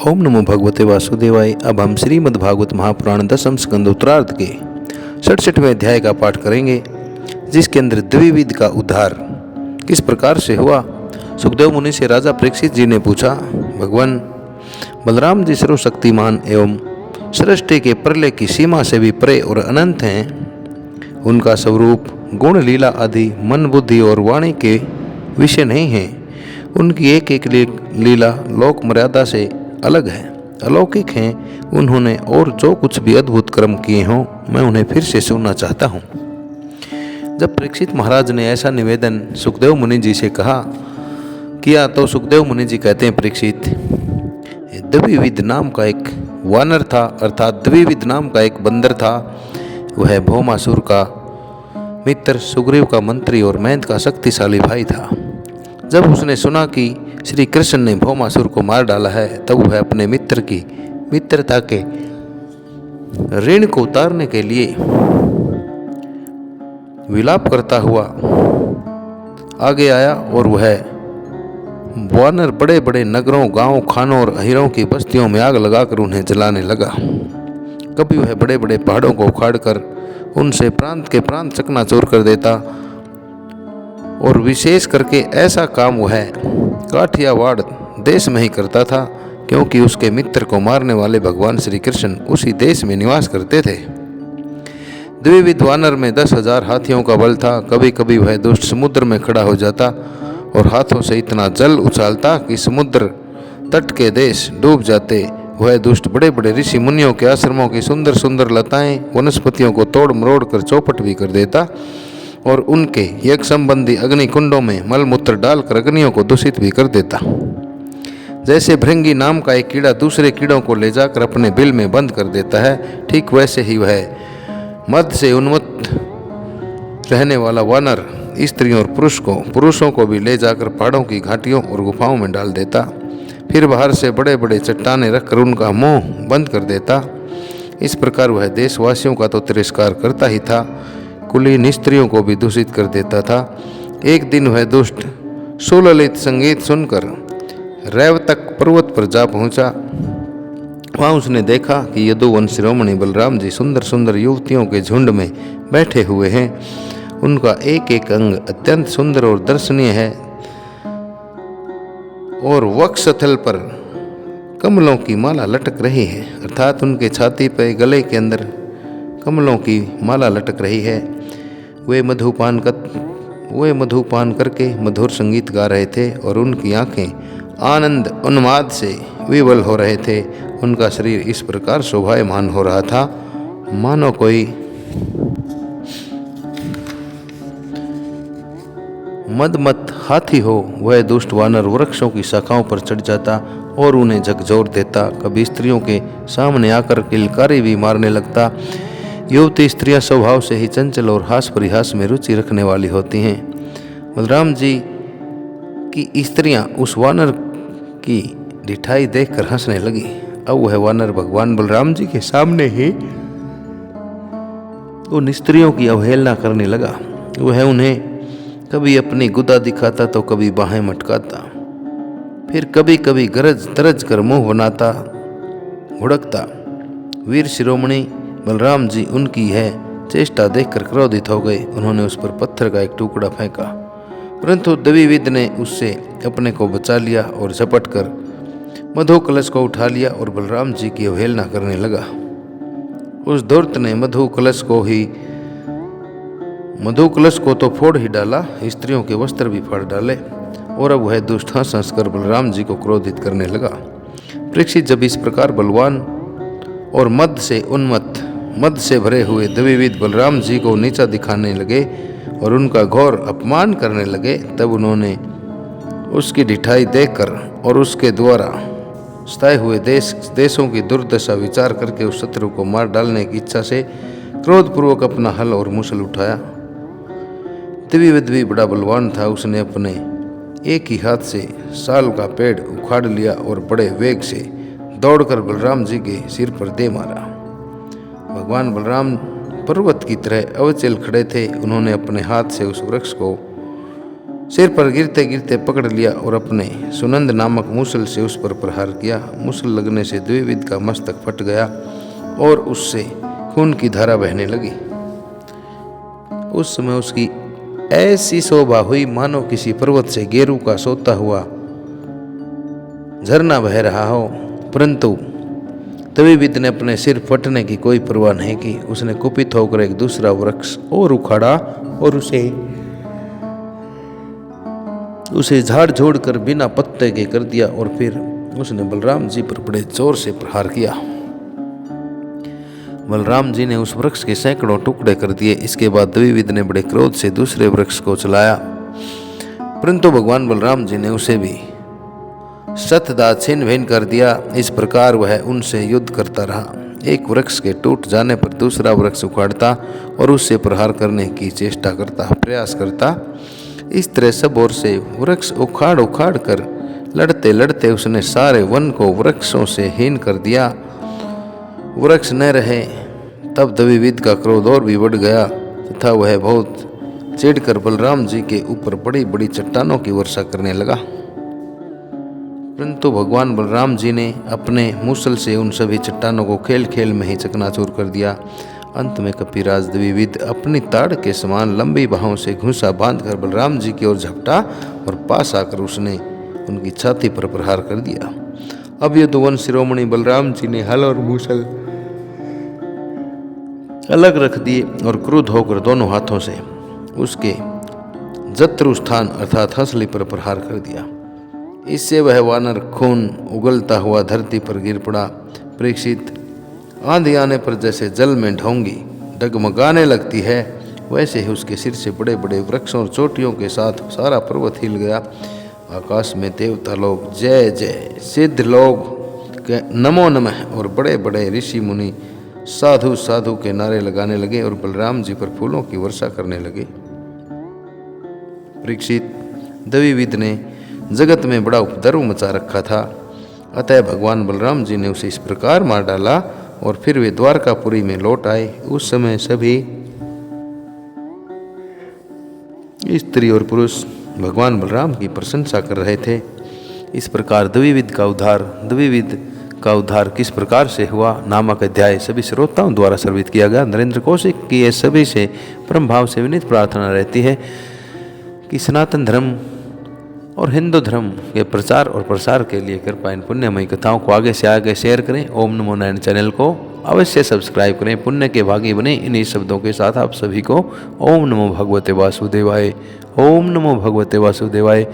ओम नमो भगवते वासुदेवाय। अब हम श्रीमद् भागवत महापुराण दशम स्कंद उत्तरार्ध के 67वें अध्याय का पाठ करेंगे, जिसके अंदर द्विविध का उद्धार किस प्रकार से हुआ। सुखदेव मुनि से राजा परीक्षित जी ने पूछा, भगवान बलराम जी सर्वशक्तिमान एवं सृष्टि के प्रलय की सीमा से भी परे और अनंत हैं। उनका स्वरूप गुण लीला आदि मन बुद्धि और वाणी के विषय नहीं है। उनकी एक एक लीला लोक मर्यादा से अलग है, अलौकिक हैं। उन्होंने और जो कुछ भी अद्भुत कर्म किए हों, मैं उन्हें फिर से सुनना चाहता हूँ। जब परीक्षित महाराज ने ऐसा निवेदन सुखदेव मुनि जी से किया तो सुखदेव मुनि जी कहते हैं, परीक्षित, द्विविध नाम का एक वानर था, अर्थात द्विविध नाम का एक बंदर था। वह भौमासुर का मित्र, सुग्रीव का मंत्री और महेंद्र का शक्तिशाली भाई था। जब उसने सुना कि श्री कृष्ण ने भौमासुर को मार डाला है, तब वह अपने मित्र की मित्रता के ऋण को उतारने के लिए विलाप करता हुआ आगे आया और वह वानर बड़े बड़े नगरों, गांवों, खानों और अहिरों की बस्तियों में आग लगाकर उन्हें जलाने लगा। कभी वह बड़े बड़े पहाड़ों को उखाड़कर उनसे प्रांत के प्रांत चकनाचूर कर देता, और विशेष करके ऐसा काम वह काठियावाड़ देश में ही करता था, क्योंकि उसके मित्र को मारने वाले भगवान श्री कृष्ण उसी देश में निवास करते थे। द्विविध वानर में 10,000 हाथियों का बल था। कभी कभी वह दुष्ट समुद्र में खड़ा हो जाता और हाथों से इतना जल उछालता कि समुद्र तट के देश डूब जाते। वह दुष्ट बड़े बड़े ऋषि मुनियों के आश्रमों की सुंदर सुंदर लताएं, वनस्पतियों को तोड़ मरोड़ कर चौपट भी कर देता और उनके यज्ञ संबंधी अग्नि कुंडों में मलमूत्र डालकर अग्नियों को दूषित भी कर देता। जैसे भृंगी नाम का एक कीड़ा दूसरे कीड़ों को ले जाकर अपने बिल में बंद कर देता है, ठीक वैसे ही वह मद से उन्मत्त रहने वाला वानर स्त्रियों और पुरुषों को भी ले जाकर पहाड़ों की घाटियों और गुफाओं में डाल देता। फिर बाहर से बड़े बड़े चट्टाने रखकर उनका मुंह बंद कर देता। इस प्रकार वह देशवासियों का तो तिरस्कार करता ही था, कुलीन स्त्रियों को भी दूषित कर देता था। एक दिन वह दुष्ट सुललित संगीत सुनकर रैवतक पर्वत पर जा पहुंचा। वहां उसने देखा कि यदुवंश शिरोमणि बलराम जी सुंदर सुंदर युवतियों के झुंड में बैठे हुए हैं। उनका एक एक अंग अत्यंत सुंदर और दर्शनीय है, और वक्षस्थल पर कमलों की माला लटक रही है, अर्थात उनके छाती पर गले के अंदर कमलों की माला लटक रही है। वे मधुपान करके मधुर संगीत गा रहे थे और उनकी आंखें आनंद उन्माद से विवल हो रहे थे। उनका शरीर इस प्रकार शोभायमान हो रहा था, मानो कोई मदमत हाथी हो। वह दुष्ट वानर वृक्षों की शाखाओं पर चढ़ जाता और उन्हें झकझोर देता। कभी स्त्रियों के सामने आकर किलकारी भी मारने लगता। युवती स्त्रियां स्वभाव से ही चंचल और हास परिहास में रुचि रखने वाली होती हैं। बलराम जी की स्त्रियां उस वानर की ढिठाई देखकर हंसने लगी। अब वह वानर भगवान बलराम जी के सामने ही उन स्त्रियों की अवहेलना करने लगा। वह उन्हें कभी अपनी गुदा दिखाता तो कभी बाहें मटकाता, फिर कभी कभी गरज तरज कर मुंह बनाता, भुड़कता। वीर शिरोमणि बलराम जी उनकी यह चेष्टा देखकर क्रोधित हो गए। उन्होंने उस पर पत्थर का एक टुकड़ा फेंका, परंतु द्विविद ने उससे अपने को बचा लिया और झपट कर मधु कलश को उठा लिया और बलराम जी की अवहेलना करने लगा। उस धूर्त ने मधु कलश को तो फोड़ ही डाला, स्त्रियों के वस्त्र भी फाड़ डाले, और अब वह दुष्ट हंस हंसकर बलराम जी को क्रोधित करने लगा। परीक्षित जब इस प्रकार बलवान और मद से भरे हुए द्विविद बलराम जी को नीचा दिखाने लगे और उनका घोर अपमान करने लगे, तब उन्होंने उसकी ढिठाई देखकर और उसके द्वारा स्थाये हुए देशों की दुर्दशा विचार करके उस शत्रु को मार डालने की इच्छा से क्रोधपूर्वक अपना हल और मूसल उठाया। द्विविद भी बड़ा बलवान था। उसने अपने एक ही हाथ से साल का पेड़ उखाड़ लिया और बड़े वेग से दौड़कर बलराम जी के सिर पर दे मारा। भगवान बलराम पर्वत की तरह अवचल खड़े थे। उन्होंने अपने हाथ से उस वृक्ष को सिर पर गिरते गिरते पकड़ लिया और अपने सुनंद नामक मूसल से उस पर प्रहार किया। मूसल लगने से द्विविद का मस्तक फट गया और उससे खून की धारा बहने लगी। उस समय उसकी ऐसी शोभा हुई मानो किसी पर्वत से गेरू का सोता हुआ झरना बह रहा हो। परंतु द्विविद ने अपने सिर फटने की कोई परवाह नहीं की। उसने कुपित होकर एक दूसरा वृक्ष और उखाड़ा और उसे झाड़ झोड़ कर बिना पत्ते के कर दिया और फिर उसने बलराम जी पर बड़े जोर से प्रहार किया। बलराम जी ने उस वृक्ष के सैकड़ों टुकड़े कर दिए। इसके बाद द्विविद ने बड़े क्रोध से दूसरे वृक्ष को चलाया, परंतु भगवान बलराम जी ने उसे भी शतदा छिन्न भिन्न कर दिया। इस प्रकार वह उनसे युद्ध करता रहा। एक वृक्ष के टूट जाने पर दूसरा वृक्ष उखाड़ता और उससे प्रहार करने की चेष्टा करता, प्रयास करता। इस तरह सब ओर से वृक्ष उखाड़ उखाड़ कर लड़ते लड़ते उसने सारे वन को वृक्षों से हीन कर दिया। वृक्ष न रहे तब द्विविद का क्रोध और भी बढ़ गया तथा वह बहुत चिढ़कर बलराम जी के ऊपर बड़ी बड़ी चट्टानों की वर्षा करने लगा। परंतु भगवान बलराम जी ने अपने मूसल से उन सभी चट्टानों को खेल खेल में ही चकनाचूर कर दिया। अंत में कपिराज द्विविद अपनी ताड़ के समान लंबी बाहों से घुसा बांधकर बलराम जी की ओर झपटा और पास आकर उसने उनकी छाती पर प्रहार कर दिया। अब यदुवन शिरोमणि बलराम जी ने हल और मूसल अलग रख दिए और क्रुद्ध होकर दोनों हाथों से उसके जत्रु स्थान अर्थात हंसली पर प्रहार कर दिया। इससे वह वानर खून उगलता हुआ धरती पर गिर पड़ा। परीक्षित, आंधी आने पर जैसे जल में ढोंगी डगमगाने लगती है, वैसे ही उसके सिर से बड़े बड़े वृक्षों और चोटियों के साथ सारा पर्वत हिल गया। आकाश में देवता लोग जय जय, सिद्ध लोग नमो नमः और बड़े बड़े ऋषि मुनि साधु साधु के नारे लगाने लगे और बलराम जी पर फूलों की वर्षा करने लगे। परीक्षित, द्विविद ने जगत में बड़ा उपद्रव मचा रखा था, अतः भगवान बलराम जी ने उसे इस प्रकार मार डाला और फिर वे द्वारकापुरी में लौट आए। उस समय सभी स्त्री और पुरुष भगवान बलराम की प्रशंसा कर रहे थे। इस प्रकार द्विविद का उद्धार किस प्रकार से हुआ नामक अध्याय सभी श्रोताओं द्वारा सर्वित किया गया। नरेंद्र कौशिक की ये सभी से परम भाव से विनीत प्रार्थना रहती है कि सनातन धर्म और हिंदू धर्म के प्रचार और प्रसार के लिए कृपया इन पुण्यमयी कथाओं को आगे से आगे शेयर करें। ओम नमो नारायण चैनल को अवश्य सब्सक्राइब करें, पुण्य के भागी बने। इन्हीं शब्दों के साथ आप सभी को ओम नमो भगवते वासुदेवाय, ओम नमो भगवते वासुदेवाय।